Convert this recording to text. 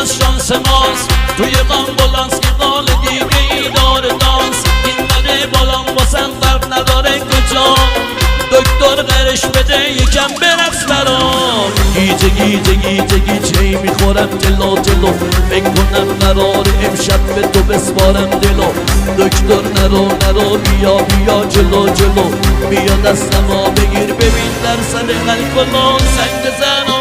از شانس ماست توی آمبولانس که قال دیگه ای داره دانس این بده بالام واسم فرق نداره کجا دکتر قرش بده یکم برقص برام گیجه گیجه گیجه گیجه میخورم جلو جلو فکر کنم قرار امشب به تو بسپارم دلو دکتر نرو بیا بیا جلو جلو بیا دستمو بگیر ببین در سر الکلون سنگ زن